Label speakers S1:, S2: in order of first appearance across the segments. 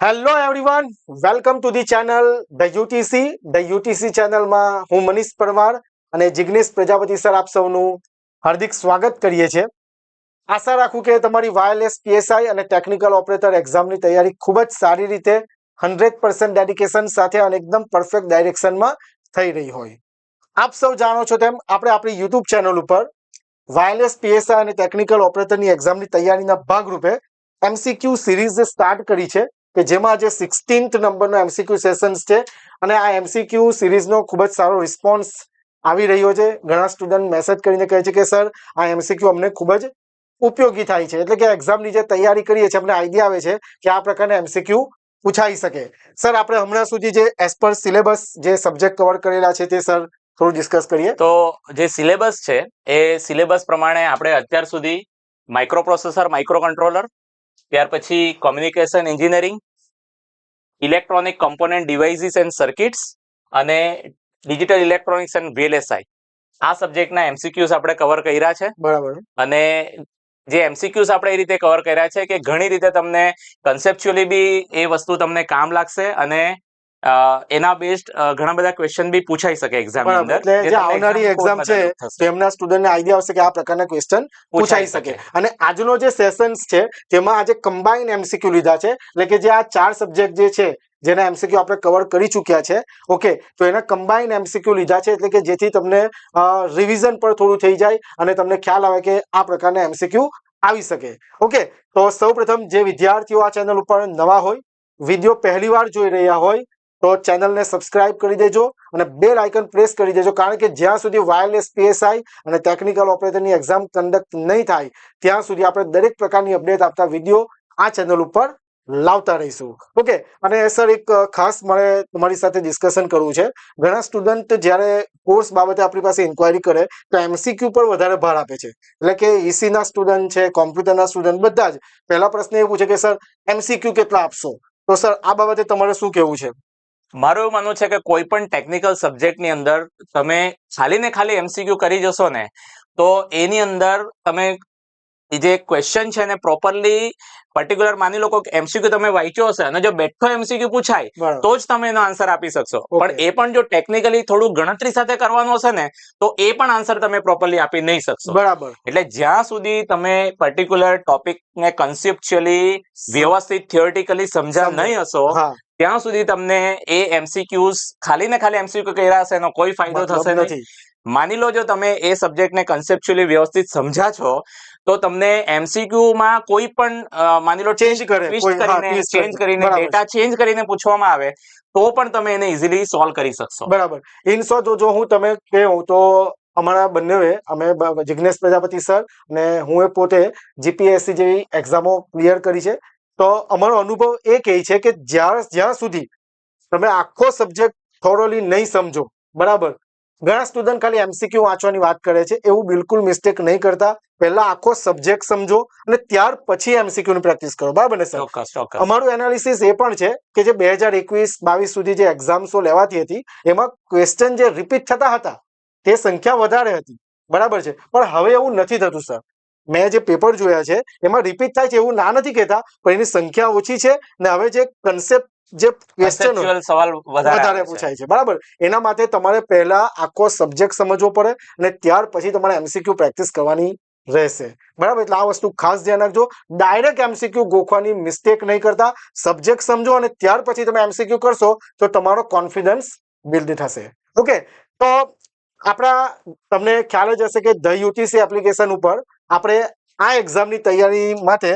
S1: Hello everyone, welcome to the channel the UTC. The UTC ચેનલમાં હું મનીષ પરમાર અને Jignesh Prajapati sir આપ સૌનું હાર્દિક સ્વાગત કરીએ છીએ. આશા રાખું કે તમારી વાયરલેસ પીએસઆઈ અને ટેકનિકલ ઓપરેટર એક્ઝામની તૈયારી ખૂબ જ સારી રીતે 100% ડેડિકેશન સાથે અને એકદમ પરફેક્ટ ડાયરેક્શનમાં થઈ રહી હોય. આપ સૌ જાણો છો તેમ આપણે આપણી યુટ્યુબ ચેનલ ઉપર વાયરલેસ પીએસઆઈ અને ટેકનિકલ ઓપરેટરની એક્ઝામની તૈયારીના ભાગરૂપે એમસીક્યુ સિરીઝ સ્ટાર્ટ કરી છે કે જેમાં આજે 16th નંબરનો એમસીક્યુ સેશન્સ છે અને આ એમસીક્યુ સિરીઝનો ખૂબ જ સારો રિસ્પોન્સ આવી રહ્યો છે. ઘણા સ્ટુડન્ટ મેસેજ કરીને કહે છે કે સર આ એમસીક્યુ અમને ખૂબ જ ઉપયોગી થાય છે, એટલે કે એક્ઝામની જે તૈયારી કરીએ છીએ અમને આઈડિયા આવે છે કે આ પ્રકારના એમસીક્યુ પૂછાઈ શકે. સર આપણે હમણાં સુધી જે એઝ પર સિલેબસ જે સબ્જેક્ટ કવર કરેલા છે તે સર થોડું ડિસ્કસ કરીએ.
S2: તો જે સિલેબસ છે એ સિલેબસ પ્રમાણે આપણે અત્યાર સુધી માઇક્રો પ્રોસેસર, માઇક્રો કંટ્રોલર, ત્યાર પછી communication engineering, electronic component devices and circuits અને ડિજિટલ ઇલેક્ટ્રોનિક્સ એન્ડ વીએલએસઆઈ આ સબ્જેક્ટના એમસીક્યુઝ આપણે કવર કર્યા છે.
S1: બરાબર.
S2: અને જે એમસીક્યુઝ આપણે એ રીતે કવર કર્યા છે કે ઘણી રીતે તમને કન્સેપ્ચ્યુઅલી બી એ વસ્તુ તમને કામ લાગશે અને એના બેસ્ડ ઘણા બધા ક્વેશ્ચન બી પૂછાઈ શકે એક્ઝામની અંદર.
S1: એટલે જે આવનારી એક્ઝામ છે તેમના સ્ટુડન્ટને આઈડિયા આવશે કે આ પ્રકારના ક્વેશ્ચન પૂછાઈ શકે. અને આજનો જે સેશન્સ છે તેમાં આજે કમ્બાઇન એમસીક્યુ લીધા છે, એટલે કે જે આ 4 સબ્જેક્ટ જે છે જેના એમસીક્યુ આપણે કવર કરી ચૂક્યા છે. ઓકે, તો એના કમ્બાઇન એમસીક્યુ લીધા છે, એટલે કે જેથી તમને રિવિઝન પણ થોડું થઈ જાય અને તમને ખ્યાલ આવે કે આ પ્રકારના એમસીક્યુ આવી શકે. ઓકે, તો સૌપ્રથમ જે વિદ્યાર્થીઓ આ ચેનલ ઉપર નવા હોય, વિડીયો પહેલીવાર જોઈ રહ્યા હોય તો ચેનલને સબસ્ક્રાઇબ કરી દેજો અને બેલ આઇકન પ્રેસ કરી દેજો, કારણ કે જ્યાં સુધી વાયરલેસ પીએસઆઈ અને ટેકનિકલ ઓપરેટરની એક્ઝામ કન્ડક્ટ નહીં થાય ત્યાં સુધી આપણે દરેક પ્રકારની અપડેટ આપતા વિડીયો આ ચેનલ ઉપર લાવતા રહીશું. ઓકે, અને સર એક ખાસ મારે તમારી સાથે ડિસ્કશન કરવું છે. ઘણા સ્ટુડન્ટ જ્યારે કોર્સ બાબતે આપણી પાસે ઇન્ક્વાયરી કરે તો એમસીક્યુ પર વધારે ભાર આપે છે, એટલે કે ઈસીના સ્ટુડન્ટ છે, કોમ્પ્યુટરના સ્ટુડન્ટ બધા જ પહેલા પ્રશ્ન એ પૂછે કે સર એમસીક્યુ કેટલા આપશો. તો સર આ બાબતે તમારે શું કહેવું છે?
S2: મારું એવું માનવું છે કે કોઈ પણ ટેકનિકલ સબ્જેક્ટની અંદર તમે ખાલી ને ખાલી એમસીક્યુ કરી જશો ને તો એની અંદર તમે જે ક્વેશ્ચન છે ને પ્રોપરલી પર્ટિક્યુલર માની લો કે એમસીક્યુ તમે વાંચ્યો હશે અને જો બેઠો એમસીક્યુ પૂછાય તો જ તમે એનો આન્સર આપી શકશો. પણ એ પણ જો ટેકનિકલી થોડું ગણતરી સાથે કરવાનું હશે ને તો એ પણ આન્સર તમે પ્રોપરલી આપી નહીં શકશો.
S1: બરાબર.
S2: એટલે જ્યાં સુધી તમે પર્ટિક્યુલર ટોપિકને કન્સેપ્ચ્યુઅલી વ્યવસ્થિત થિયોરિટિકલી સમજ્યા નહીં હશો ત્યાં સુધી તમને એ એમસીક્યુઝ ખાલી ને ખાલી એમસીક્યુ કર્યા હશે એનો કોઈ ફાયદો થશે નહીં. માની લો જો તમે એ સબ્જેક્ટને કન્સેપ્ચ્યુઅલી વ્યવસ્થિત સમજ્યા છો તો તમને એમસીક્યુ માં કોઈ પણ માની લો ચેન્જ કરીને ડેટા ચેન્જ કરીને પૂછવામાં આવે તો પણ તમે એને ઇઝીલી સોલ્વ કરી શકશો.
S1: બરાબર. ઇન શોર્ટ જો હું તમે કહું તો અમારા બંને અમે જિગ્નેશ પ્રજાપતિ સર અને હું એ પોતે જીપીએસસી જેવી એક્ઝામો ક્લિયર કરી છે, તો અમારો અનુભવ એ કહે છે કે જ્યાં સુધી તમે આખો સબ્જેક્ટ થોરોલી નહીં સમજો, બરાબર. ઘણા સ્ટુડન્ટ ખાલી એમસીક્યુ વાંચવાની વાત કરે છે, એવું બિલકુલ મિસ્ટેક નહીં કરતા. પહેલા આખો સબ્જેક્ટ સમજો અને ત્યાર પછી એમસીક્યુ ની પ્રેક્ટિસ કરો, બરાબર ને સર? અમારું એનાલિસિસ એ પણ છે કે જે 2021-22 સુધી જે એક્ઝામ્સો લેવાતી હતી એમાં ક્વેશ્ચન જે રિપીટ થતા હતા તે સંખ્યા વધારે હતી, બરાબર છે. પણ હવે એવું નથી થતું સર. મેં જે પેપર જોયા છે એમાં રિપીટ થાય છે એવું ના નથી કહેતા, પણ એની સંખ્યા ઓછી છે ને હવે જે કન્સેપ્ટ જે ક્વેશ્ચન
S2: સવાલ
S1: વધારે પૂછાય છે, બરાબર. એના માટે તમારે પહેલા આખો સબ્જેક્ટ સમજવો પડે અને ત્યાર પછી તમારે એમસીક્યુ પ્રેક્ટિસ કરવાની રહેશે, બરાબર. એટલે આ વસ્તુ ખાસ ધ્યાન રાખજો. ડાયરેક્ટ એમસીક્યુ ગોખવાની મિસ્ટેક નહીં કરતા. સબ્જેક્ટ સમજો અને ત્યાર પછી તમે એમસીક્યુ કરશો તો તમારો કોન્ફિડન્સ બિલ્ડ થશે. ઓકે, તો આપણા તમને ખ્યાલ જ હશે કે ધ યુટીસી એપ્લિકેશન ઉપર આપણે આ એક્ઝામની તૈયારી માટે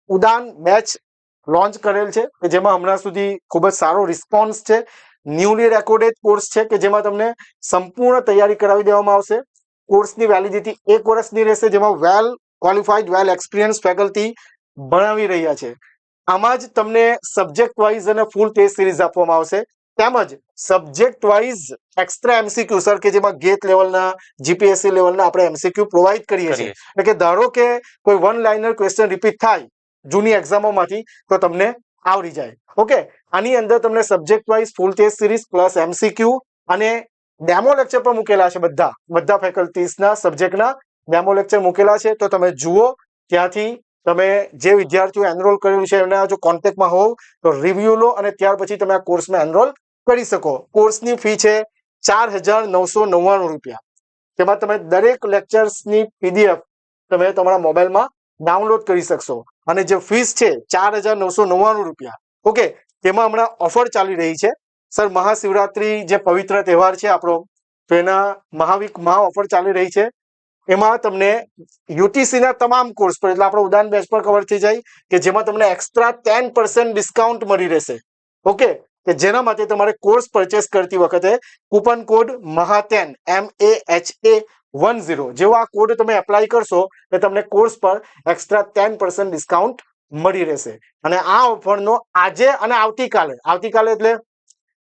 S1: ઉડાન બેચ લોન્ચ કરેલ છે કે જેમાં હમણાં સુધી ખૂબ જ સારો રિસ્પોન્સ છે. ન્યૂલી રેકોર્ડેડ કોર્સ છે કે જેમાં તમને સંપૂર્ણ તૈયારી કરાવી દેવામાં આવશે. કોર્સની વેલિડિટી 1 વર્ષની રહેશે, જેમાં વેલ ક્વોલિફાઈડ, વેલ એક્સપિરિયન્સ ફેકલ્ટી ભણાવી રહ્યા છે. આમાં જ તમને સબ્જેક્ટ વાઇઝ અને ફૂલ ટેસ્ટ સિરીઝ આપવામાં આવશે, તેમજ subject wise extra MCQ sir કે જેમાં ગેટ લેવલના, જીપીએસસી લેવલના આપણે એમસીક્યુ પ્રોવાઈડ કરીએ છીએ. એટલે કે ધારો કે કોઈ વન લાઇનર ક્વેશ્ચન રિપીટ થાય જૂની એક્ઝામોમાંથી તો તમને આવડી જાય. ઓકે, આની અંદર તમને સબ્જેક્ટ વાઇઝ ફૂલ ટેસ્ટ સિરીઝ પ્લસ એમસીક્યુ અને ડેમો લેક્ચર પણ મૂકેલા છે. બધા ફેકલ્ટીઝના સબ્જેક્ટના ડેમો લેક્ચર મૂકેલા છે, તો તમે જુઓ, ત્યાંથી તમે જે વિદ્યાર્થીઓ એનરોલ કરેલું છે એમના જો કોન્ટેક્ટમાં હોવ તો રિવ્યુ લો અને ત્યાર પછી તમે આ કોર્સમાં એનરોલ કરી શકો. કોર્સની ફી છે 4,999 રૂપિયા. તેમાં તમે દરેક લેક્ચર્સની PDF તમે તમારા મોબાઈલમાં ડાઉનલોડ કરી શકશો. અને જે ફીસ છે 4,999 રૂપિયા, ઓકે, તેમાં હમણાં ઓફર ચાલી રહી છે. સર, મહાશિવરાત્રી જે પવિત્ર તહેવાર છે આપણો, તો એના મહા ઓફર ચાલી રહી છે. એમાં તમને UTC ના તમામ કોર્સ પર, એટલે આપણો ઉદાન બેચ પર કવર થઈ જાય, કે જેમાં તમને એક્સ્ટ્રા 10% ડિસ્કાઉન્ટ મળી રહેશે. ઓકે, કે જેના માટે તમારે કોર્સ પરચેસ કરતી વખતે કૂપન કોડ MAHA10 MAHA10 જેવો આ કોડ તમે એપ્લાય કરશો તો તમને કોર્સ પર એક્સ્ટ્રા 10% ડિસ્કાઉન્ટ મળી રહેશે. અને આ ઓફરનો આજે અને આવતીકાલે એટલે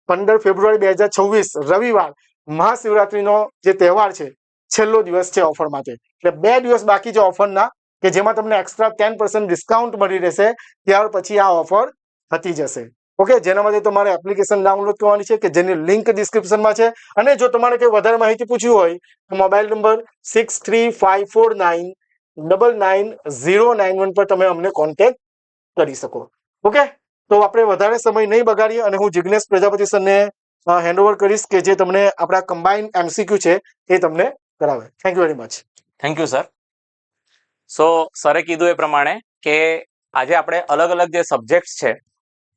S1: 15 ફેબ્રુઆરી 2026 રવિવાર, મહાશિવરાત્રીનો જે તહેવાર છે, છેલ્લો દિવસ છે ઓફર માટે. એટલે 2 દિવસ બાકી છે ઓફરના, કે જેમાં તમને એક્સ્ટ્રા 10% ડિસ્કાઉન્ટ મળી રહેશે. ત્યાર પછી આ ઓફર હટી જશે. ઓકે, જેના માટે તમારે એપ્લિકેશન ડાઉનલોડ કરવાની છે, કે જેની લિંક ડિસ્ક્રિપ્શનમાં છે. અને જો તમારે કંઈ વધારે માહિતી પૂછવી હોય તો મોબાઈલ નંબર 6354999091 પર તમે અમને કોન્ટેક્ટ કરી શકો. ઓકે, તો આપણે વધારે સમય નહીં બગાડીએ અને હું જિગ્નેશ પ્રજાપતિ સરને હેન્ડઓવર કરીશ, કે જે તમને આપણા કમ્બાઇન્ડ MCQ છે એ તમને કરાવે. Thank you very much.
S2: Thank you sir. So સરે કીધું એ પ્રમાણે કે આજે આપણે અલગ અલગ જે સબ્જેક્ટ્સ છે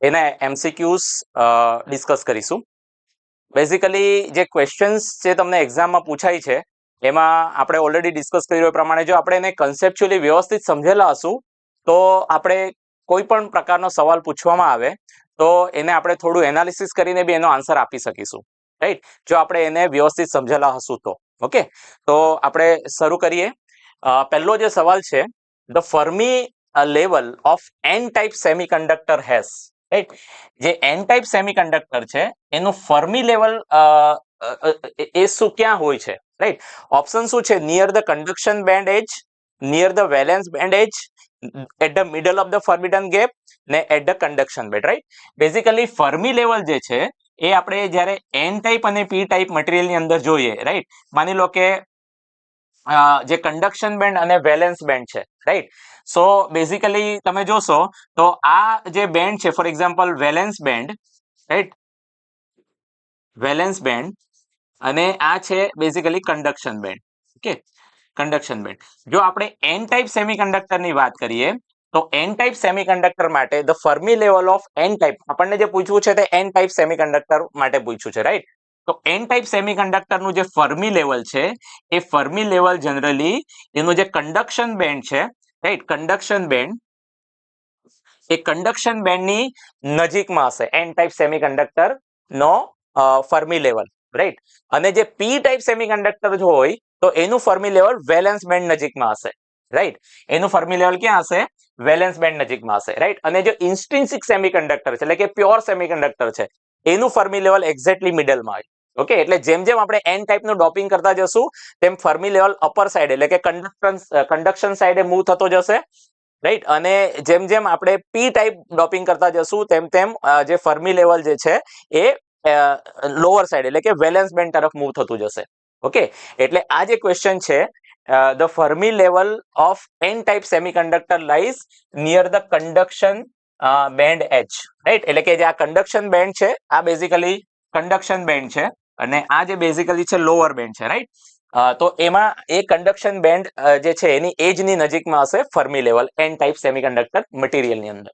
S2: એને MCQs ડિસ્કસ કરીશું. બેઝિકલી જે ક્વેશ્ચન્સ જે તમને એક્ઝામમાં પૂછાય છે એમાં આપણે ઓલરેડી ડિસ્કસ કર્યું એ પ્રમાણે જો આપણે એને કન્સેપ્ચ્યુઅલી વ્યવસ્થિત સમજેલા હશું તો આપણે કોઈ પણ પ્રકારનો સવાલ પૂછવામાં આવે તો એને આપણે થોડું એનાલિસિસ કરીને બી એનો આન્સર આપી શકીશું, રાઈટ, જો આપણે એને વ્યવસ્થિત સમજેલા હશું તો. ઓકે, તો આપણે શરૂ કરીએ. પહેલો જે સવાલ છે, the fermi level of N type semiconductor has, right, જે N ટાઈપ સેમિકન્ડક્ટર છે એનું ફર્મી લેવલ એ શું ક્યાં હોય છે, રાઈટ. ઓપ્શન શું છે? Near the conduction band edge, near the valence band edge, at the middle of the forbidden gap ને at the conduction band, right. Basically Fermi level જે છે એ આપણે જ્યારે N ટાઈપ અને P ટાઈપ મટીરિયલની અંદર જોઈએ, રાઈટ. માની લો કે જે કન્ડક્શન બેન્ડ અને વેલેન્સ બેન્ડ છે, રાઈટ. સો બેઝિકલી તમે જોશો તો આ જે બેન્ડ છે, for example valence band, right, valence band, અને આ છે basically conduction band. Okay, conduction band. જો આપણે N ટાઈપ સેમિકન્ડક્ટરની વાત કરીએ તો N ટાઈપ સેમિકન્ડક્ટર માટે the fermi level of N type, આપણને જે પૂછવું છે તે N ટાઈપ સેમિકન્ડક્ટર માટે પૂછ્યું છે, રાઈટ. તો N ટાઈપ સેમિકન્ડક્ટરનું જે ફર્મી લેવલ છે એ ફર્મી લેવલ જનરલી એનું જે કન્ડક્શન બેન્ડ છે, રાઈટ, કન્ડક્શન બેન્ડ, એ કન્ડક્શન બેન્ડની નજીકમાં હશે N ટાઈપ સેમિકન્ડક્ટર નો ફર્મી લેવલ, રાઈટ. અને જે P ટાઈપ સેમિકન્ડક્ટર જો હોય તો એનું ફર્મી લેવલ વેલેન્સ બેન્ડ નજીકમાં હશે, રાઈટ. એનું ફર્મી લેવલ ક્યાં હશે? વેલેન્સ બેન્ડ નજીકમાં હશે, રાઈટ. અને જો ઇન્સ્ટ્રિન્સિક સેમિકન્ડક્ટર છે એટલે કે પ્યોર સેમિકન્ડક્ટર છે એનું ફર્મી લેવલ એક્ઝેક્ટલી મિડલમાં હોય. ઓકે, એટલે જેમ જેમ આપણે N ટાઈપ નું ડોપિંગ કરતા જશું તેમ ફર્મી લેવલ અપર સાઈડ એટલે કે કન્ડક્શન સાઈડે મૂવ થતો જશે, રાઈટ. અને જેમ જેમ આપણે P ટાઈપ ડોપિંગ કરતા જશું તેમ તેમ જે ફર્મી લેવલ જે છે એ લોઅર સાઈડ એટલે કે વેલેન્સ બેન્ડ તરફ મૂવ થતું જશે. ઓકે, એટલે આ જે ક્વેશ્ચન છે, the fermi level of N type semiconductor lies near the conduction band H, right. એટલે કે જે આ કન્ડક્શન બેન્ડ છે આ બેઝિકલી કન્ડક્શન બેન્ડ છે અને આ જે બેઝિકલી છે લોઅર બેન્ડ છે, રાઈટ. તો એમાં એ કન્ડક્શન બેન્ડ જે છે એની એજની નજીકમાં હશે Fermi level N type semiconductor મટીરિયલની અંદર.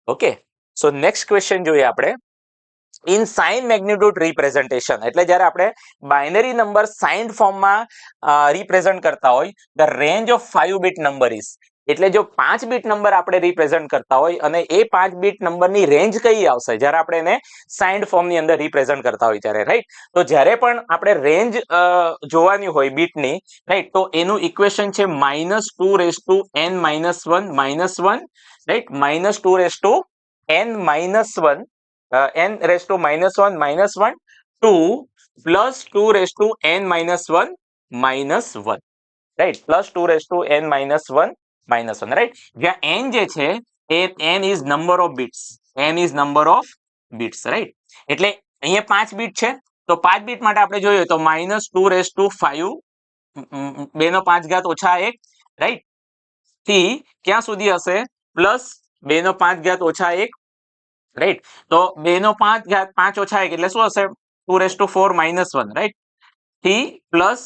S2: ઓકે, સો નેક્સ્ટ ક્વેશ્ચન જોઈએ આપણે. ઇન સાઇન મેગ્નિટ્યુડ રિપ્રેઝન્ટેશન, એટલે જ્યારે આપણે બાઇનરી નંબર સાઇન્ડ ફોર્મમાં રિપ્રેઝન્ટ કરતા હોય, the range of 5 bit number is, એટલે જો 5 બીટ નંબર આપણે રિપ્રેઝન્ટ કરતા હોય અને એ 5 બીટ નંબરની રેન્જ કઈ આવશે જ્યારે આપણે એને સાઇન્ડ ફોર્મની અંદર રિપ્રેઝન્ટ કરતા હોય ત્યારે, રાઈટ. તો જ્યારે પણ આપણે રેન્જ જોવાની હોય બીટની, રાઈટ, તો એનું ઇક્વેશન છે -2n - 1 -1, right, -2n - 1 n raised to -1 -1 2 plus 2 raised to n -1 -1, right, plus 2 raised to n -1 -1, right. જ્યાં n જે છે એ n is number of bits, n is number of bits, right. એટલે અહીંયા 5 બીટ છે તો 5 બીટ માટે આપણે જોઈએ તો -2 raised to 5 2 નો 5 ઘાત -1, right. થી ક્યાં સુધી હશે પ્લસ 2 નો 5 ઘાત -1, રાઈટ. તો 2 નો 5 ઘાત 5 ઓછા 1 એટલે શું હશે 2⁴ -1, રાઈટ, થી પ્લસ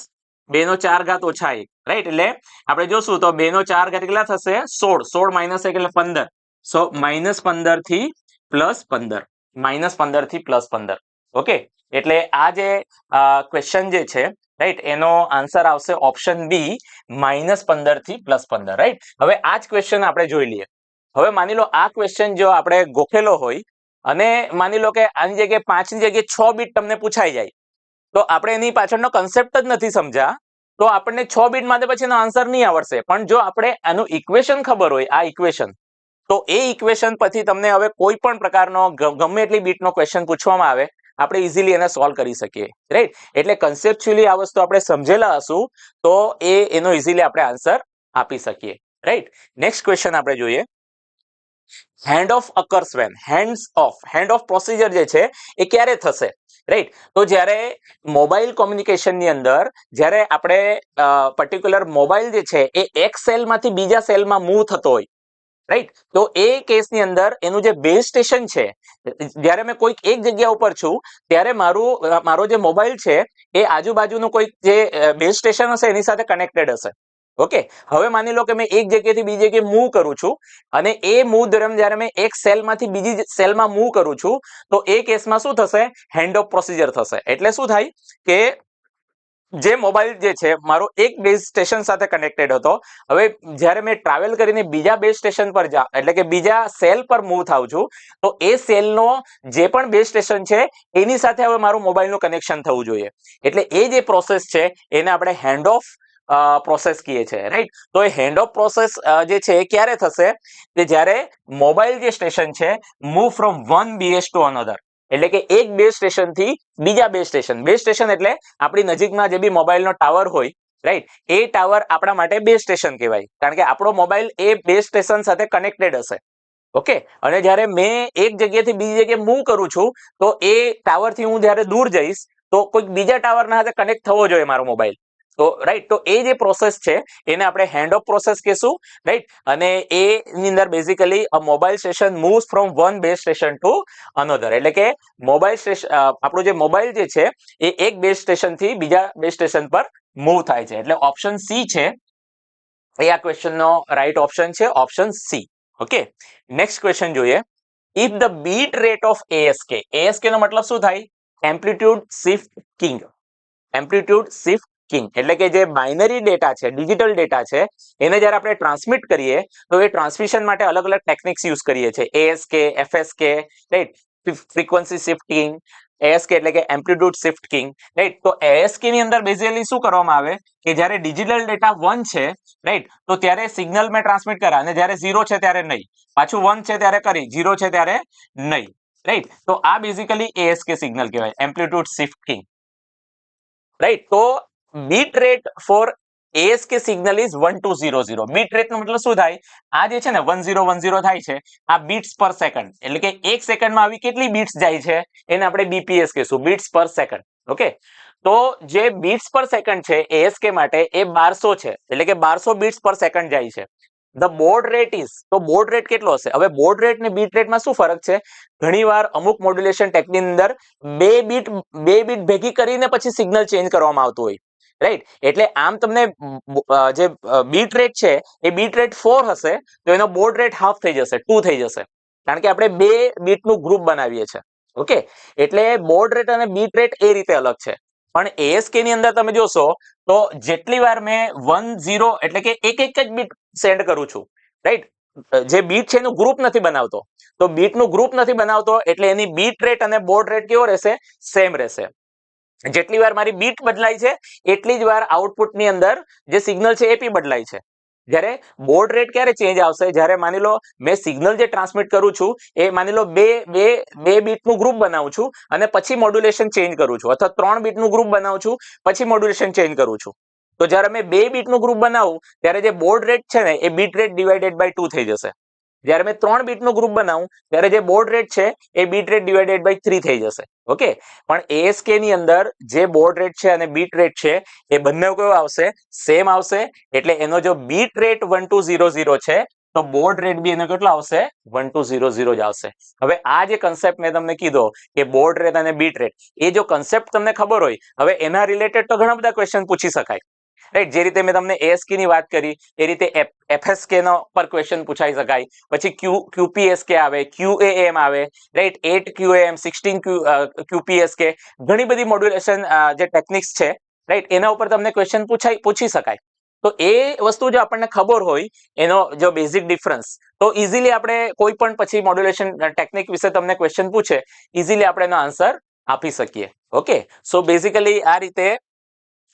S2: 2 નો 4 ઘાત -1, રાઈટ. એટલે આપણે જોશું તો 2 નો 4 ઘાત કેટલા થશે 16, 16 -1 એટલે 15, સો -15 થી +15, -15 થી +15. ઓકે, એટલે આ જે ક્વેશ્ચન જે છે, રાઈટ, એનો આન્સર આવશે ઓપ્શન બી, -15 થી +15, રાઈટ. હવે આ જ ક્વેશ્ચન આપણે જોઈ લઈએ. હવે માની લો આ ક્વેશ્ચન જો આપણે ગોખેલો હોય અને માની લો કે આની જગ્યાએ 5 ની જગ્યાએ 6 બીટ તમને પૂછાઈ જાય, તો આપણે એની પાછળનો કન્સેપ્ટ જ નથી સમજ્યા, તો આપણને 6 બીટ માટે પછી એનો આન્સર નહીં આવડશે. પણ જો આપણે આનું ઇક્વેશન ખબર હોય, આ ઇક્વેશન, તો એ ઇક્વેશન પછી તમને હવે કોઈ પણ પ્રકારનો ગમે એટલી બીટનો ક્વેશ્ચન પૂછવામાં આવે, આપણે ઇઝીલી એને સોલ્વ કરી શકીએ, રાઈટ. એટલે કન્સેપ્ચ્યુઅલી આ વસ્તુ આપણે સમજેલા હશું તો એનો ઇઝીલી આપણે આન્સર આપી શકીએ, રાઈટ. નેક્સ્ટ ક્વેશ્ચન આપણે જોઈએ. Hand off occurs when, hand off procedure જે છે એ ક્યારે થશે, રાઈટ. તો જ્યારે મોબાઈલ કોમ્યુનિકેશન ની અંદર જ્યારે આપણે પર્ટિક્યુલર મોબાઈલ જે છે એ એક સેલમાંથી બીજા સેલમાં મૂવ થતો હોય, રાઈટ, તો એ કેસની અંદર એનું જે બેઝ સ્ટેશન છે, જ્યારે મેં કોઈક એક જગ્યા ઉપર છું ત્યારે મારો જે મોબાઈલ છે એ આજુબાજુનું કોઈક જે બેઝ સ્ટેશન હશે એની સાથે કનેક્ટેડ હશે. ઓકે, હવે માની લો કે મેં એક જગ્યાએથી બીજી જગ્યાએ મૂવ કરું છું અને એ મૂવ દરમિયાન જ્યારે મેં એક સેલમાંથી બીજી સેલમાં મૂવ કરું છું તો એ કેસમાં શું થશે, હેન્ડ ઓફ પ્રોસિજર થશે. એટલે શું થાય કે જે મોબાઈલ જે છે મારો એક બેઝ સ્ટેશન સાથે કનેક્ટેડ હતો, હવે જ્યારે મેં ટ્રાવેલ કરીને બીજા બેઝ સ્ટેશન પર એટલે કે બીજા સેલ પર મૂવ થાઉં છું તો એ સેલનો જે પણ બેઝ સ્ટેશન છે એની સાથે હવે મારું મોબાઈલનું કનેક્શન થવું જોઈએ. એટલે એ જે પ્રોસેસ છે એને આપણે હેન્ડ ઓફ પ્રોસેસ કહીએ છીએ, રાઈટ. તો એ હેન્ડ ઓફ પ્રોસેસ જે છે એ ક્યારે થશે કે જ્યારે મોબાઈલ જે સ્ટેશન છે move from one BS to another, એટલે કે એક બેઝ સ્ટેશન થી બીજા બેઝ સ્ટેશન એટલે આપણી નજીકમાં જે બી મોબાઈલનો ટાવર હોય, રાઈટ, એ ટાવર આપણા માટે બેઝ સ્ટેશન કહેવાય, કારણ કે આપણો મોબાઈલ એ બેઝ સ્ટેશન સાથે કનેક્ટેડ હશે. ઓકે, અને જ્યારે મેં એક જગ્યાએથી બીજી જગ્યાએ મૂવ કરું છું તો એ ટાવરથી હું જ્યારે દૂર જઈશ તો કોઈક બીજા ટાવરના સાથે કનેક્ટ થવો જોઈએ મારો મોબાઈલ. તો રાઈટ, તો એ જે પ્રોસેસ છે એને આપણે હેન્ડ ઓફ પ્રોસેસ કહેશું, રાઈટ. અને એની અંદર basically a mobile station moves from one base station to another, એટલે કે મોબાઈલ સ્ટેશન આપણો જે મોબાઈલ જે છે એ એક બેઝ સ્ટેશન થી બીજા બેઝ સ્ટેશન પર મૂવ થાય છે. એટલે ઓપ્શન સી છે એ આ ક્વેશ્ચનનો રાઈટ ઓપ્શન છે, option C. Okay, next question જોઈએ. If the bit rate of ASK નો મતલબ શું થાય, amplitude shift keying. Amplitude shift keying એટલે કે જે બાઇનરી ડેટા છે, ડિજિટલ ડેટા છે, એને જ્યારે આપણે ટ્રાન્સમિટ કરીએ તો એ ટ્રાન્સમિશન માટે અલગ અલગ ટેકનિક્સ યુઝ કરીએ છીએ, ASK, FSK, right, frequency shifting, ASK એટલે કે એમ્પ્લિટ્યુડ શિફ્ટ કિંગ, રાઈટ. તો ASK ની અંદર બેઝિકલી શું કરવામાં આવે કે જ્યારે ડિજિટલ ડેટા 1 છે, રાઈટ, તો ત્યારે સિગ્નલ મેં ટ્રાન્સમિટ કર્યા અને જ્યારે 0 છે ત્યારે નહીં, પાછું 1 છે ત્યારે કરી, 0 છે ત્યારે નહીં, રાઈટ. તો આ બેઝિકલી ASK સિગ્નલ કહેવાય, એમ્પ્લિટ્યુડ શિફ્ટ કિંગ, રાઈટ. તો bit rate for ASK signal is 1200. Bit rate નો મતલબ શું થાય, આ જે છે ને 1010 થાય છે, આ બીટ્સ પર સેકન્ડ, એટલે કે એક સેકન્ડમાં આવી કેટલી બીટ્સ જાય છે એને આપણે BPS કહીશું, બીટ્સ પર સેકન્ડ. ઓકે, તો જે બીટ્સ પર સેકન્ડ છે ASK માટે એ 1200 છે, એટલે કે 1200 બીટ્સ પર સેકન્ડ જાય છે. ધ બોર્ડ રેટ ઇઝ, તો બોર્ડ રેટ કેટલો હશે? હવે બોર્ડ રેટ ને બીટ રેટમાં શું ફરક છે, ઘણીવાર અમુક મોડ્યુલેશન ટેકનિક ની અંદર બે બીટ ભેગી કરીને પછી સિગ્નલ ચેન્જ કરવામાં આવતું હોય, રાઈટ. એટલે આમ તમને જે બીટ રેટ છે એ બીટ રેટ 4 હશે તો એનો બોર્ડ રેટ હાફ થઈ જશે, 2 થઈ જશે, કારણ કે આપણે બે બીટનું ગ્રુપ બનાવીએ છીએ. ઓકે, એટલે બોર્ડ રેટ અને બીટ રેટ એ રીતે અલગ છે. પણ ASK ની અંદર તમે જોશો તો જેટલી વાર મેં 10 એટલે કે એક જ બીટ સેન્ડ કરું છું, રાઈટ, જે બીટ છે એનું ગ્રુપ નથી બનાવતો, તો બીટનું ગ્રુપ નથી બનાવતો એટલે એની બીટ રેટ અને બોર્ડ રેટ કેવો રહેશે, સેમ રહેશે. જેટલી વાર મારી બીટ બદલાય છે એટલી જ વાર આઉટપુટની અંદર જે સિગ્નલ છે એ પણ બદલાય છે. જ્યારે બોર્ડ રેટ ક્યારે ચેન્જ આવશે, જ્યારે માની લો મેં સિગ્નલ જે ટ્રાન્સમિટ કરું છું એ માની લો બે બીટનું ગ્રુપ બનાવું છું અને પછી મોડ્યુલેશન ચેન્જ કરું છું, અથવા 3 બીટનું ગ્રુપ બનાવું છું પછી મોડ્યુલેશન ચેન્જ કરું છું. તો જ્યારે મેં 2 બીટનું ગ્રુપ બનાવું ત્યારે જે બોર્ડ રેટ છે ને એ બીટ રેટ ડિવાઇડેડ બાય 2 થઈ જશે. જ્યારે મેં 3 બીટનું ગ્રુપ બનાવું ત્યારે જે બોર્ડ રેટ છે એ બીટ રેટ ડિવાઇડેડ બાય 3 થઈ જશે. ઓકે, પણ ASK ની અંદર જે બોર્ડ રેટ છે અને બીટ રેટ છે એ બંને કેવો આવશે? સેમ આવશે. એટલે એનો જો બીટ રેટ 1200 છે તો બોર્ડ રેટ બી એનો કેટલો આવશે? 1200 જ આવશે. હવે આ જે કન્સેપ્ટ મેં તમને કીધો કે બોર્ડ રેટ અને બીટ રેટ, એ જો કન્સેપ્ટ તમને ખબર હોય, હવે એના રિલેટેડ તો ઘણા બધા ક્વેશ્ચન પૂછી શકાય, રાઈટ? જે રીતે મેં તમને ASK ની વાત કરી એ રીતે FSK નો પર ક્વેશ્ચન પૂછાઈ શકાય. પછી QPSK આવે, QAM આવે, રાઈટ? 8 QAM, 16 QPSK, ઘણી બધી મોડ્યુલેશન જે ટેકનિક્સ છે, રાઈટ, એના ઉપર તમને ક્વેશ્ચન પૂછી શકાય. તો એ વસ્તુ જો આપણને ખબર હોય, એનો જો બેઝિક ડિફરન્સ, તો ઇઝીલી આપણે કોઈ પણ પછી મોડ્યુલેશન ટેકનિક વિશે તમને ક્વેશ્ચન પૂછે, ઇઝીલી આપણે એનો આન્સર આપી શકીએ. ઓકે, સો બેઝિકલી આ રીતે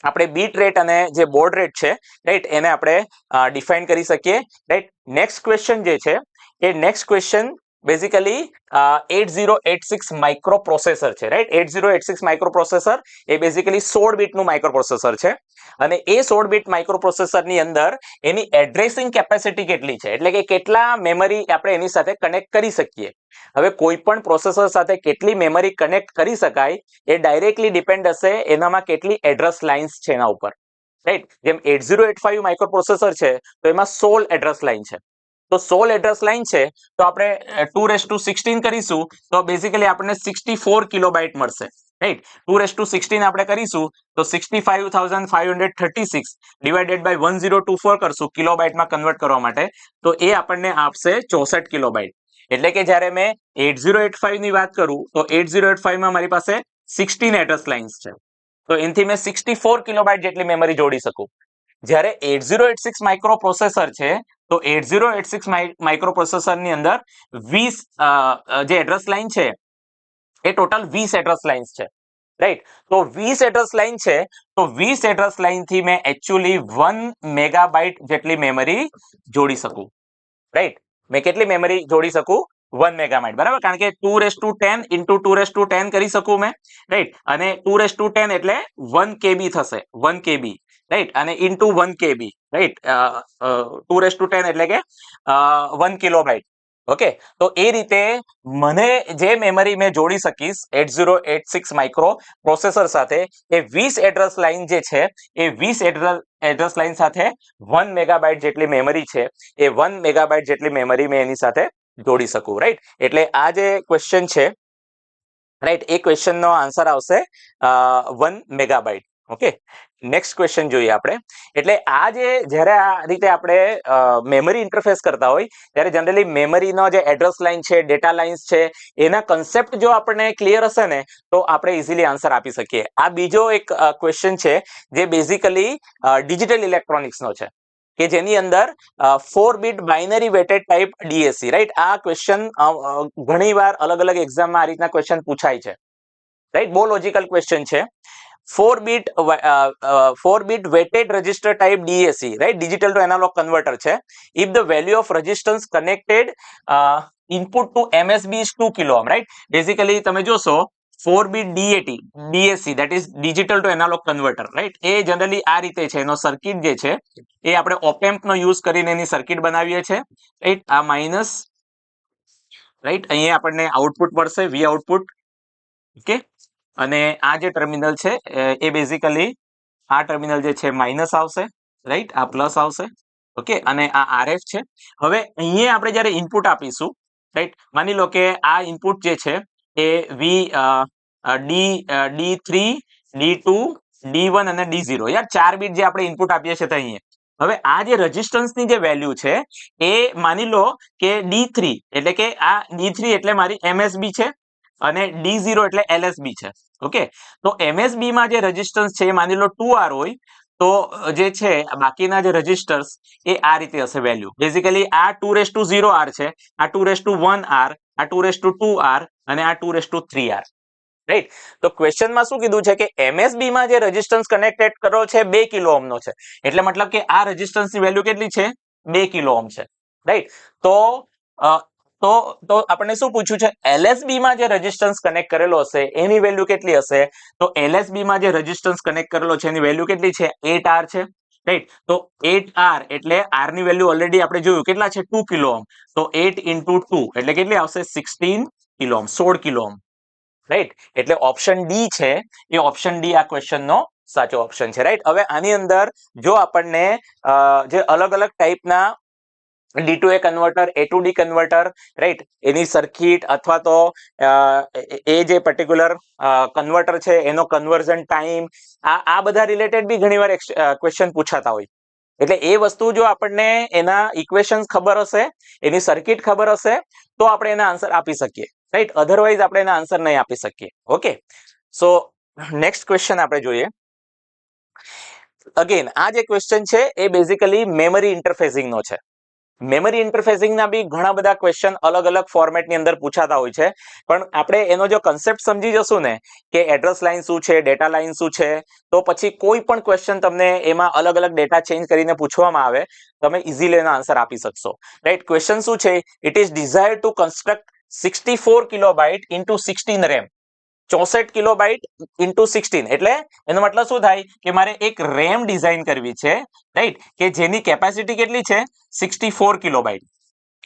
S2: આપણે બીટ રેટ અને જે બોર્ડ રેટ છે, રાઈટ, એને આપણે ડિફાઇન કરી શકીએ, રાઈટ. નેક્સ્ટ ક્વેશ્ચન જે છે એ next question basically 8086 microprocessor છે, રાઈટ? 8086 માઇક્રો પ્રોસેસર એ બેઝિકલી 16 બીટનું માઇક્રો પ્રોસેસર છે અને એ 16 બીટ માઇક્રો પ્રોસેસરની અંદર એની એડ્રેસિંગ કેપેસિટી કેટલી છે, એટલે કે કેટલા મેમરી આપણે એની સાથે કનેક્ટ કરી શકીએ. હવે કોઈ પણ પ્રોસેસર સાથે કેટલી મેમરી કનેક્ટ કરી શકાય એ ડાયરેક્ટલી ડિપેન્ડ હશે એનામાં કેટલી એડ્રેસ લાઇન્સ છે એના ઉપર, રાઈટ? જેમ 8085 માઇક્રો પ્રોસેસર છે તો એમાં 16 એડ્રેસ લાઇન છે. તો 16 એડ્રેસ લાઇન છે તો આપણે 2:16 કરીશું તો બેઝિકલી આપણને 64 કિલોબાઇટ મળશે, રાઈટ? 2:16 આપણે કરીશું તો 65,536 ડિવાઇડેડ બાય 1024 કરશું કિલોબાઇટમાં કન્વર્ટ કરવા માટે, તો એ આપણને આપશે 64 કિલોબાઇટ. એટલે કે જ્યારે મેં 8085 ની વાત કરું તો 8085 માં મારી પાસે 16 એડ્રેસ લાઇન્સ છે, તો એનાથી મેં 64 કિલોબાઇટ જેટલી મેમરી જોડી શકું. જ્યારે 8086 માઇક્રો પ્રોસેસર છે તો 8086 માઇક્રો પ્રોસેસરની અંદર 20 જે એડ્રેસ લાઇન છે એ ટોટલ 20 એડ્રેસ લાઇન્સ છે, રાઈટ? તો 20 એડ્રેસ લાઇન છે તો 20 એડ્રેસ લાઇન થી મેં એકચ્યુઅલી 1 મેગાબાઇટ જેટલી મેમરી જોડી શકું, રાઈટ? મેં કેટલી મેમરી જોડી શકું? 1 મેગાબાઇટ, બરાબર? કારણ કે 2:10 ઇન્ટુ 2:10 કરી શકું મેં, રાઈટ? અને 2:10 એટલે 1 KB થશે, 1 KB, રાઈટ? અને ઇન્ટુ 1 KB, રાઈટ? 2:10 એટલે કે 1 કિલોબાઇટ. ઓકે, તો એ રીતે મને જે મેમરી મેં જોડી શકીશ 8086 માઇક્રો પ્રોસેસર સાથે, એ 20 એડ્રેસ લાઇન જે છે એ 20 એડ્રેસ લાઇન સાથે 1 મેગાબાઇટ જેટલી મેમરી છે, એ 1 મેગાબાઇટ જેટલી મેમરી મેં એની સાથે જોડી શકું, રાઈટ? એટલે આ જે ક્વેશ્ચન છે, રાઈટ, એ ક્વેશ્ચન નો આન્સર આવશે 1 મેગાબાઇટ. ઓકે, નેક્સ્ટ ક્વેશ્ચન જોઈએ આપણે. એટલે આ જે જ્યારે આ રીતે આપણે મેમરી ઇન્ટરફેસ કરતા હોય ત્યારે જનરલી મેમરીનો જે એડ્રેસ લાઇન છે, ડેટા લાઇન્સ છે, એના કન્સેપ્ટ જો આપણને ક્લિયર હશે ને તો આપણે ઇઝીલી આન્સર આપી શકીએ. આ બીજો એક ક્વેશ્ચન છે જે બેઝિકલી ડિજિટલ ઇલેક્ટ્રોનિક્સનો છે, કે જેની અંદર 4 bit binary weighted type DAC, right? આ ક્વેશ્ચન ઘણીવાર અલગ અલગ એક્ઝામમાં આ રીતના ક્વેશ્ચન પૂછાય છે, રાઈટ? બહુ લોજિકલ ક્વેશ્ચન છે. 4 bit weighted register type DAC, right? Digital to analog converter છે. If the value of resistance connected input to MSB is 2 kilo ohm, right? Basically તમે જોશો 4 bit DAC, that is digital to analog converter, right? A generally આ રીતે છે, એનો circuit જે છે એ આપણે ઓપેમ્પ નો યુઝ કરીને એની સર્કિટ બનાવીએ છીએ, રાઈટ? આ માઇનસ, રાઈટ, અહીંયા આપણને આઉટપુટ મળશે V આઉટપુટ. ઓકે, અને આ જે ટર્મિનલ છે એ બેઝિકલી આ ટર્મિનલ જે છે માઇનસ આવશે, રાઈટ? આ પ્લસ આવશે. ઓકે, અને આ RF છે. હવે અહીંયા આપણે જ્યારે ઇનપુટ આપીશું, રાઈટ, માની લો કે આ ઇનપુટ જે છે એ D3, D2, D1 અને D0, યાર 4 બીટ જે આપણે ઇનપુટ આપીએ છીએ અહીંયા. હવે આ જે રેઝિસ્ટન્સની જે વેલ્યુ છે એ માની લો કે D3, એટલે કે આ D3 એટલે મારી MSB છે અને D0 એટલે LSB છે. ઓકે, તો MSB માં જે રેઝિસ્ટન્સ છે એ માની લો 2R હોય તો જે છે બાકીના જે રેઝિસ્ટર્સ એ આ રીતે હશે વેલ્યુ. બેઝિકલી આ 2:0R છે, આ 2:1R, આ 2:2R અને આ 2:3R, રાઈટ? તો ક્વેશ્ચનમાં શું કીધું છે કે MSB માં જે રેઝિસ્ટન્સ કનેક્ટેડ કર્યો છે 2 કિલો ઓહ્મ નો છે, એટલે મતલબ કે આ રેઝિસ્ટન્સની વેલ્યુ કેટલી છે? 2 કિલો ઓહ્મ છે, રાઈટ? તો આપણને શું પૂછ્યું છે? LSB માં જે રેઝિસ્ટન્સ કનેક્ટ કરેલો હશે એની વેલ્યુ કેટલી હશે? તો LSB માં જે રેઝિસ્ટન્સ કનેક્ટ કરેલો છે એની વેલ્યુ કેટલી છે? 8R છે, રાઈટ. તો 8R એટલે R ની વેલ્યુ ઓલરેડી આપણે જોયું કેટલા છે 2 કિલો ઓહમ. તો 8 into 2 એટલે કેટલી આવશે 16 kilo ohm, 16 kilo ohm. Right. એટલે ઓપ્શન ડી છે એ ઓપ્શન ડી આ ક્વેશ્ચન નો સાચો ઓપ્શન છે. રાઈટ. હવે આની અંદર જો આપણને જે અલગ અલગ ટાઈપના D2A converter, A2D converter, right, એની સર્કિટ અથવા તો એ જે પર્ટિક્યુલર કન્વર્ટર છે એનો કન્વર્ઝન ટાઈમ, આ બધા રિલેટેડ બી ઘણીવાર ક્વેશ્ચન પૂછાતા હોય. એટલે એ વસ્તુ જો આપણને એના ઇક્વેશન્સ ખબર હશે, એની સર્કિટ ખબર હશે તો આપણે એના આન્સર આપી શકીએ. રાઈટ. અધરવાઇઝ આપણે એના આન્સર નહીં આપી શકીએ. ઓકે. સો નેક્સ્ટ ક્વેશ્ચન આપણે જોઈએ. અગેન આ જે ક્વેશ્ચન છે એ બેઝિકલી મેમરી ઇન્ટરફેસિંગ નો છે. મેમરી ઇન્ટરફેસિંગ ના બી ઘણા બધા ક્વેશ્ચન અલગ અલગ ફોર્મેટની અંદર પૂછાતા હોય છે. પણ આપણે એનો જો કન્સેપ્ટ સમજી જશું ને કે એડ્રેસ લાઇન શું છે, ડેટા લાઇન શું છે, તો પછી કોઈ પણ ક્વેશ્ચન તમને એમાં અલગ અલગ ડેટા ચેન્જ કરીને પૂછવામાં આવે તમે ઇઝીલી એનો આન્સર આપી શકશો. રાઈટ. ક્વેશ્ચન શું છે? It is desired to construct 64 kilobyte into 16 RAM. 64 kilobyte into 16 એટલે એનો મતલબ શું થાય કે મારે એક રેમ ડિઝાઇન કરવી છે, રાઈટ, કે જેની કેપેસિટી કેટલી છે 64 કિલોબાઇટ.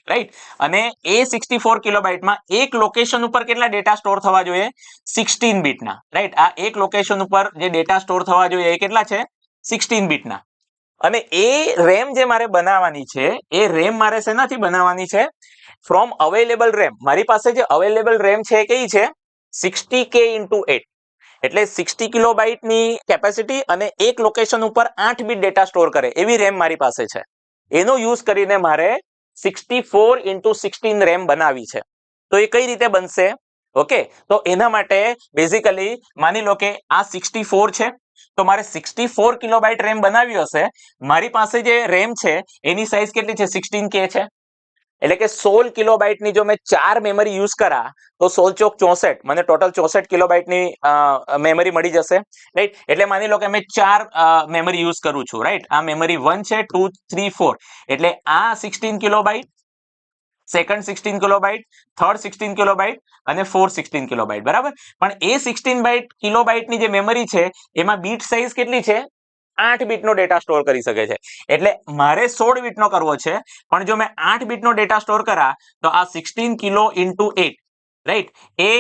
S2: રાઈટ. અને એ 64 કિલોબાઇટમાં એક લોકેશન ઉપર કેટલા ડેટા સ્ટોર થવા જોઈએ 16 બીટના. રાઈટ. આ એક લોકેશન ઉપર જે ડેટા સ્ટોર થવા જોઈએ એ કેટલા છે 16 બીટના. અને એ રેમ જે મારે બનાવવાની છે એ રેમ મારે શેનાથી બનાવવાની છે? From available RAM. મારી પાસે જે અવેલેબલ રેમ છે એ કઈ છે 60K into 8 એટલે 60 કિલોબાઇટની કેપેસિટી અને એક લોકેશન ઉપર 8 બીટ ડેટા સ્ટોર કરે એવી રેમ મારી પાસે છે. એનો યુઝ કરીને મારે 64 into 16 રેમ બનાવી છે. તો એ કઈ રીતે બનશે? ઓકે. તો એના માટે બેઝિકલી માની લો કે આ 64 છે તો મારે 64 કિલોબાઇટ રેમ બનાવી હશે. મારી પાસે જે રેમ છે એની સાઇઝ કેટલી છે 16K છે. એટલે કે 16 કિલોબાઇટની જો મેં 4 મેમરી યુઝ કરા તો 16 ચોક 64 મને ટોટલ 64 કિલોબાઇટની મેમરી મળી જશે. રાઈટ. એટલે માની લો કે મેં 4 મેમરી યુઝ કરું છું. રાઈટ. આ મેમરી 1 છે, 2, 3, 4 એટલે આ 16 kilobyte, second 16 kilobyte, third 16 kilobyte અને ફોર્થ 16 કિલોબાઇટ. બરાબર. પણ એ 16 કિલોબાઇટની જે મેમરી છે એમાં બીટ સાઇઝ કેટલી છે 8 બીટનો ડેટા સ્ટોર કરી શકે છે. એટલે મારે 16 બીટનો કરવો છે પણ જો મેં 8 બીટનો ડેટા સ્ટોર કરા તો આ 16 કિલો ઇન્ટુ 8, રાઈટ, એ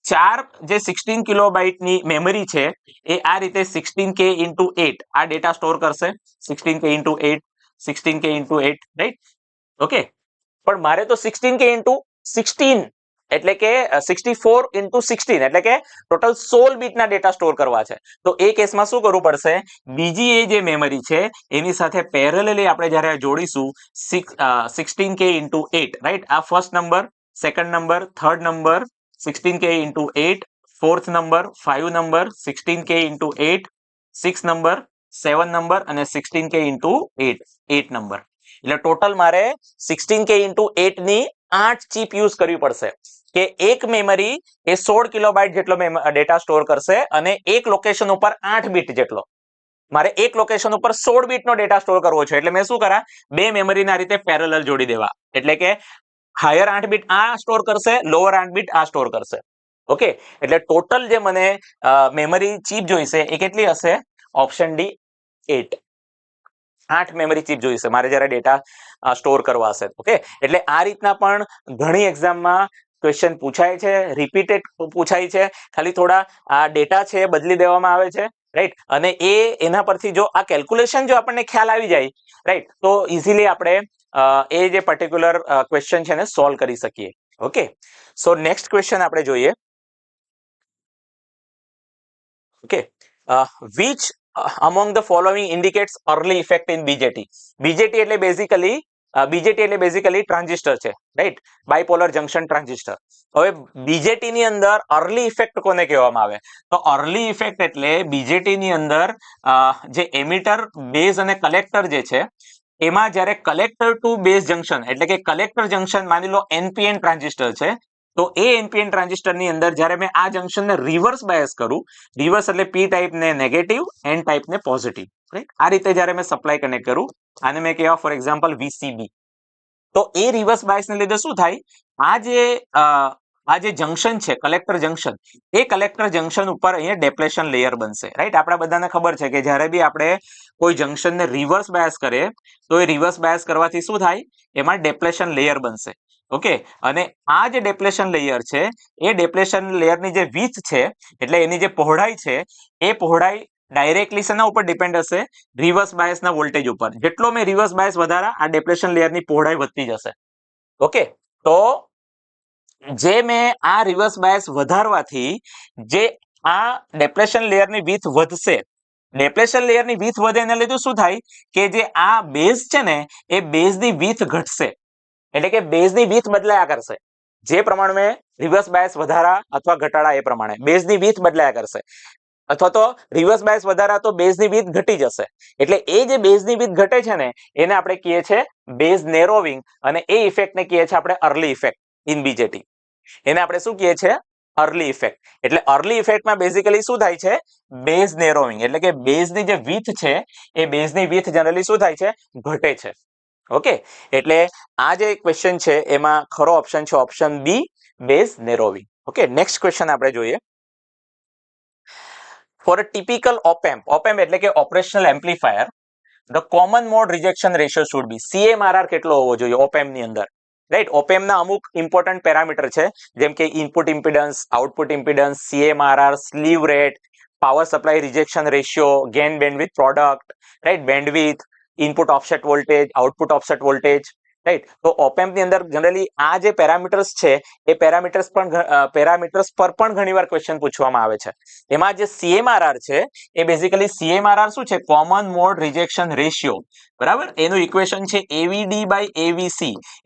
S2: 4 જે 16 કિલોબાઇટની મેમરી છે એ આ રીતે 16K ઇન્ટુ 8 આ ડેટા સ્ટોર કરશે. 16K into 8, 16K into 8, right. Okay. પણ મારે તો 16K ઇન્ટુ 16 એટલે કે 64 ઇન્ટુ 16 એટલે કે ટોટલ 16 બીટના ડેટા સ્ટોર કરવા છે. તો એ કેસમાં શું કરવું પડશે? બીજી એ જે મેમરી છે એની સાથે પેરેલલી આપણે જ્યારે જોડીશું 16K ઇન્ટુ 8, રાઈટ. આ first number, second number, third number 16K into 8, fourth number, 5 number 16K into 8, 6 number, 7 number અને 16K ઇન્ટુ 8 નંબર. એટલે ટોટલ મારે 16K ઇન્ટુ 8 ની 8 ચીપ યુઝ કરવી પડશે કે એક મેમરી એ 16 કિલોબાઇટ જેટલો ડેટા સ્ટોર કરશે અને એક લોકેશન ઉપર 8 બીટ જેટલો. મારે એક લોકેશન ઉપર 16 બીટનો ડેટા સ્ટોર કરવો છે એટલે મેં શું કરા બે મેમરીને આ રીતે પેરેલલ જોડી દેવા. એટલે કે હાયર 8 બીટ આ સ્ટોર કરશે, લોઅર 8 બીટ આ સ્ટોર કરશે. ઓકે. એટલે ટોટલ જે મને મેમરી ચીપ જોઈશે એ કેટલી હશે? Option D 8. 8 મેમરી ચીપ જોઈશે મારે જ્યારે ડેટા સ્ટોર કરવા હશે. ઓકે. એટલે આ રીતના પણ ઘણી એક્ઝામમાં ક્વેશ્ચન પૂછાય છે, રિપીટેડ પૂછાય છે. ખાલી થોડા આ ડેટા છે બદલી દેવામાં આવે છે. રાઈટ. અને એના પરથી જો આ કેલ્ક્યુલેશન જો આપણને ખ્યાલ આવી જાય, રાઈટ, તો ઇઝીલી આપણે એ જે પર્ટિક્યુલર ક્વેશ્ચન છે ને સોલ્વ કરી શકીએ. ઓકે. સો નેક્સ્ટ ક્વેશ્ચન આપણે જોઈએ. Okay. which among the following indicates early effect in BJT? BJT એટલે બેઝિકલી ટ્રાન્ઝિસ્ટર છે, રાઈટ, બાયપોલર જંકશન ટ્રાન્ઝિસ્ટર. હવે BJT ની અંદર અર્લી ઇફેક્ટ કોને કહેવામાં આવે? તો અર્લી ઇફેક્ટ એટલે BJT ની અંદર જે એમિટર, બેઝ અને કલેક્ટર જે છે એમાં જ્યારે કલેક્ટર ટુ બેઝ જંકશન એટલે કે કલેક્ટર જંકશન માની લો NPN ટ્રાન્ઝિસ્ટર છે તો એ NPN ટ્રાન્ઝિસ્ટર ની અંદર જ્યારે મેં આ જંકશનને રિવર્સ બાયસ કરું, રિવર્સ એટલે P ટાઈપ ને નેગેટિવ, N ટાઈપ ને પોઝિટિવ, રાઈટ, આ રીતે જ્યારે મેં સપ્લાય કનેક્ટ કરું, આને મેં કહેવા ફોર એક્ઝામ્પલ VCB, તો એ રિવર્સ બાયસ ને લીધે શું થાય? આ જે આ જે જંકશન છે કલેક્ટર જંકશન, એ કલેક્ટર જંકશન ઉપર અહીંયા ડેપ્લેશન લેયર બનશે, રાઈટ. આપણા બધાને ખબર છે કે જ્યારે બી આપણે કોઈ જંકશનને રિવર્સ બાયસ કરીએ તો એ રિવર્સ બાયસ કરવાથી શું થાય, એમાં ડેપ્લેશન લેયર બનશે. ઓકે, અને આ જે ડેપ્લેશન લેયર છે એ ડેપ્લેશન લેયરની જે વિડ્થ છે એટલે એની જે પહોળાઈ છે એ પહોળાઈ ડાયરેક્ટલી શેના ઉપર ડિપેન્ડ હશે, રિવર્સ બાયસના વોલ્ટેજ ઉપર. જેટલો મેં રિવર્સ બાયસ વધારા આ ડેપ્લેશન લેયરની પહોળાઈ વધતી જશે. ઓકે, તો જે મેં આ રિવર્સ બાયસ વધારવાથી જે આ ડેપ્લેશન લેયરની વિડ્થ વધશે, ડેપ્લેશન લેયરની વિડ્થ વધે એને લીધે શું થાય કે જે આ બેઝ છે ને એ બેઝની વિડ્થ ઘટશે, એટલે કે બેઝની વિડ્થ બદલાયા કરશે. જે પ્રમાણે મેં રિવર્સ બાયસ વધારા અથવા ઘટાડા એ પ્રમાણે બેઝની વિડ્થ બદલાયા કરશે, અથવા તો રિવર્સ બાયસ વધારા તો બેઝની વિડ્થ ઘટી જશે. એટલે એ જે બેઝની વિડ્થ ઘટે છે ને એને આપણે કહીએ છીએ બેઝ નેરોવિંગ, અને એ ઇફેક્ટને કહીએ છીએ આપણે અર્લી ઇફેક્ટ ઇન બીજેટી. એને આપણે શું કહીએ છીએ, અર્લી ઇફેક્ટ. એટલે અર્લી ઇફેક્ટમાં બેઝિકલી શું થાય છે, બેઝ નેરોવિંગ, એટલે કે બેઝની જે વિડ્થ છે એ બેઝની વિડ્થ જનરલી શું થાય છે, ઘટે છે. ઓકે, એટલે આ જે ક્વેશ્ચન છે એમાં ખરો ઓપ્શન છે option B, base narrowing. Okay, next question આપણે જોઈએ. For a typical op-amp એટલે કે operational amplifier, the common mode rejection ratio should be CMRR કેટલો હોવો જોઈએ op-amp ની અંદર, રાઈટ. op-amp ના અમુક ઇમ્પોર્ટન્ટ પેરામીટર છે જેમ કે input impedance, output impedance, CMRR, slew rate, power supply rejection ratio, gain bandwidth product, right, bandwidth, input offset voltage, output offset voltage, right. તો op-amp ની અંદર જનરલી આ જે પેરામીટર્સ છે એ પેરામીટર્સ પર પણ ઘણીવાર ક્વેશ્ચન પૂછવામાં આવે છે. એમાં જે CMRR છે એ બેઝિકલી CMRR શું છે, કોમન મોડ રિજેક્શન રેશિયો, બરાબર. એનું ઇક્વેશન છે AVD બાય AVC.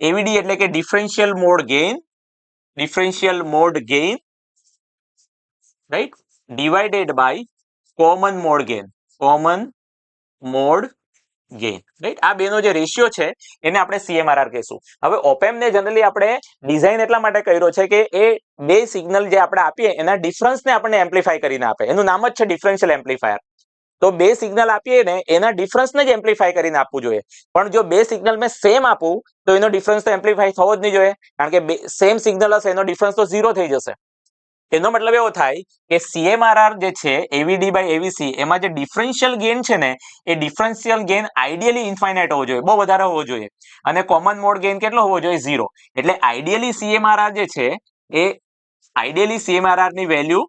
S2: AVD એટલે કે differential mode gain, right, divided by common mode gain, right. આ બેનો જે રેશિયો છે એને આપણે CMRR કહીશું. હવે op-amp ને જનરલી આપણે ડિઝાઇન એટલા માટે કર્યો છે કે એ બે સિગ્નલ જે આપણે આપીએ એના ડિફરન્સને આપણને એમ્પ્લીફાય કરીને આપે. એનું નામ જ છે ડિફરન્શિયલ એમ્પ્લીફાયર. તો બે સિગ્નલ આપીએ ને એના ડિફરન્સને જ એમ્પ્લીફાય કરીને આપવું જોઈએ. પણ જો બે સિગ્નલ મેં સેમ આપું તો એનો ડિફરન્સ તો એમ્પ્લીફાય થવો જ નહીં જોઈએ, કારણ કે સેમ સિગ્નલ હશે એનો ડિફરન્સ તો ઝીરો થઈ જશે. એનો મતલબ એવો થાય કે CMRR જે છે AVD બાય AVC, એમાં જે ડિફરન્શિયલ ગેઇન છે ને એ ડિફરન્શિયલ ગેઇન આઈડિયલી ઇન્ફાઇનાઇટ હોવો જોઈએ, બહુ વધારે હોવો જોઈએ, અને કોમન મોડ ગેઇન કેટલો હોવો જોઈએ, ઝીરો. એટલે આઈડિયલી CMRR જે છે એ આઈડિયલી CMRR ની વેલ્યુ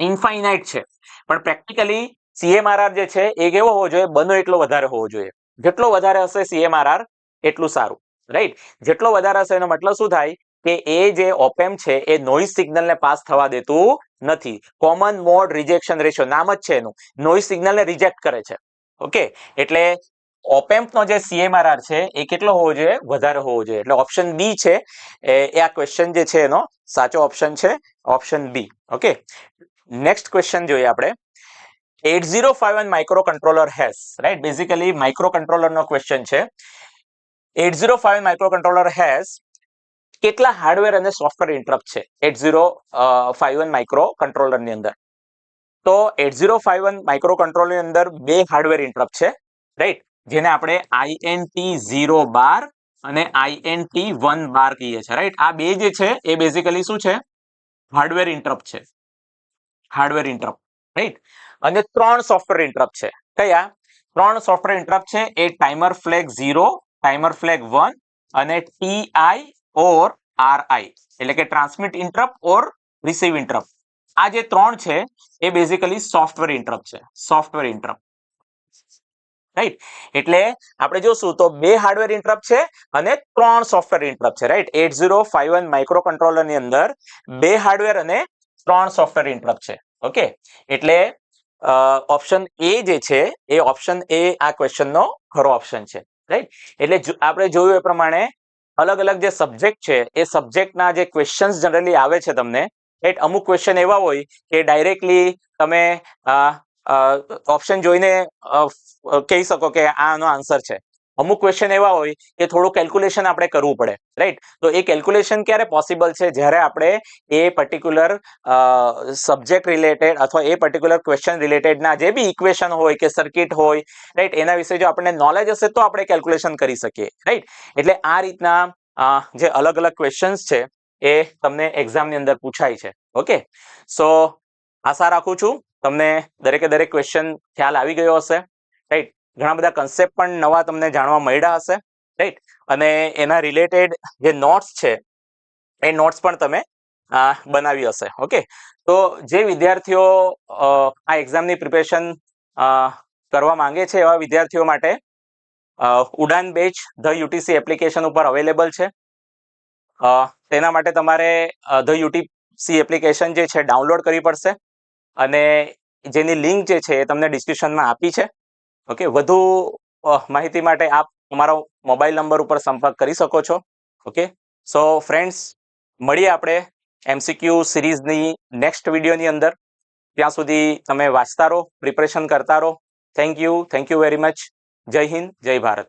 S2: ઇન્ફાઇનાઇટ છે, પણ પ્રેક્ટિકલી CMRR જે છે એ કેવો હોવો જોઈએ, બનો એટલો વધારે હોવો જોઈએ. જેટલો વધારે હશે CMRR એટલું સારું, રાઈટ. જેટલો વધારે હશે એનો મતલબ શું થાય કે એ જે op-amp છે એ નોઇઝ સિગ્નલને પાસ થવા દેતું નથી. કોમન મોડ રિજેક્શન રેશિયો, નામ જ છે એનું, નોઇઝ સિગ્નલને રિજેક્ટ કરે છે. ઓકે, એટલે op-amp નો જે CMRR છે એ કેટલો હોવો જોઈએ, વધારે હોવો જોઈએ. એટલે ઓપ્શન બી છે એ આ ક્વેશ્ચન જે છે એનો સાચો ઓપ્શન છે, option B. Okay, next question જોઈએ આપણે. 8051 micro controller has, right, basically micro controller નો ક્વેશ્ચન છે. 8051 માઇક્રો કંટ્રોલર હેઝ કેટલા હાર્ડવેર અને સોફ્ટવેર ઇન્ટરપ્ટ છે 8051 માઇક્રો કંટ્રોલર ની અંદર? તો 8051 માઇક્રો કંટ્રોલર ની અંદર બે હાર્ડવેર ઇન્ટરપ્ટ છે, રાઈટ, જેને આપણે INT0 બાર અને INT1 બાર કહીએ છીએ, રાઈટ. આ બે જે છે એ બેઝિકલી શું છે, હાર્ડવેર ઇન્ટરપ્ટ છે, હાર્ડવેર ઇન્ટરપ્ટ, રાઈટ. અને ત્રણ સોફ્ટવેર ઇન્ટરપ્ટ છે. કયા ત્રણ સોફ્ટવેર ઇન્ટરપ્ટ છે? એ ટાઈમર ફ્લેગ 0, ટાઈમર ફ્લેગ 1 અને TI ઓર RI, એટલે કે ટ્રાન્સમિટ ઇન્ટરપ્ટ ઓર રિસીવ ઇન્ટરપ્ટ. આ જે ત્રણ છે એ બેઝિકલી સોફ્ટવેર ઇન્ટરપ્ટ છે, સોફ્ટવેર ઇન્ટરપ્ટ, રાઈટ. એટલે આપણે જોશું તો બે હાર્ડવેર ઇન્ટરપ્ટ છે અને ત્રણ સોફ્ટવેર ઇન્ટરપ્ટ છે, રાઈટ. 8051 માઇક્રો કંટ્રોલર ની અંદર બે હાર્ડવેર અને ત્રણ સોફ્ટવેર ઇન્ટરપ્ટ છે. ઓકે, એટલે ઓપ્શન એ જે છે એ ઓપ્શન એ આ ક્વેશ્ચન નો ખરો ઓપ્શન છે, રાઈટ. એટલે આપણે જોયું એ પ્રમાણે અલગ અલગ જે સબ્જેક્ટ છે એ સબ્જેક્ટના જે ક્વેશ્ચન્સ જનરલી આવે છે તમને, રાઈટ. અમુક ક્વેશ્ચન એવા હોય કે ડાયરેક્ટલી તમે ઓપ્શન જોઈને કહી શકો કે આનો આન્સર છે. અમુક ક્વેશ્ચન એવા હોય કે થોડું કેલ્ક્યુલેશન આપણે કરવું પડે, રાઈટ. તો એ કેલ્ક્યુલેશન ક્યારે પોસિબલ છે? જ્યારે આપણે એ પર્ટિક્યુલર સબ્જેક્ટ રિલેટેડ અથવા એ પર્ટિક્યુલર ક્વેશ્ચન રિલેટેડના જે બી ઇક્વેશન હોય કે સર્કિટ હોય, રાઈટ, એના વિશે જો આપણને નોલેજ હશે તો આપણે કેલ્ક્યુલેશન કરી શકીએ, રાઈટ. એટલે આ રીતના જે અલગ અલગ ક્વેશ્ચન્સ છે એ તમને એક્ઝામની અંદર પૂછાય છે. ઓકે, સો આશા રાખું છું તમને દરેકે દરેક ક્વેશ્ચન ખ્યાલ આવી ગયો હશે. રાઈટ, ઘણા બધા કન્સેપ્ટ પણ નવા તમને જાણવા મળ્યા હશે. રાઈટ, અને એના રિલેટેડ જે નોટ્સ છે એ નોટ્સ પણ તમે બનાવી હશે. ઓકે, તો જે વિદ્યાર્થીઓ આ એક્ઝામની પ્રિપેરેશન કરવા માંગે છે એવા વિદ્યાર્થીઓ માટે ઉડાન બેચ ધ યુટીસી એપ્લિકેશન ઉપર અવેલેબલ છે. તેના માટે તમારે ધ યુટીસી એપ્લિકેશન જે છે ડાઉનલોડ કરવી પડશે અને જેની લિંક જે છે એ તમને ડિસ્ક્રિપ્શનમાં આપી છે. ઓકે, વધુ માહિતી માટે આપ તમારો મોબાઈલ નંબર ઉપર સંપર્ક કરી શકો છો. ઓકે, સો ફ્રેન્ડ્સ, મળીએ આપણે એમસીક્યુ સિરીઝની નેક્સ્ટ વિડીયોની અંદર. ત્યાં સુધી તમે વાંચતા રહો, પ્રિપરેશન કરતા રહો. Thank you very much. જય હિન્દ, જય ભારત.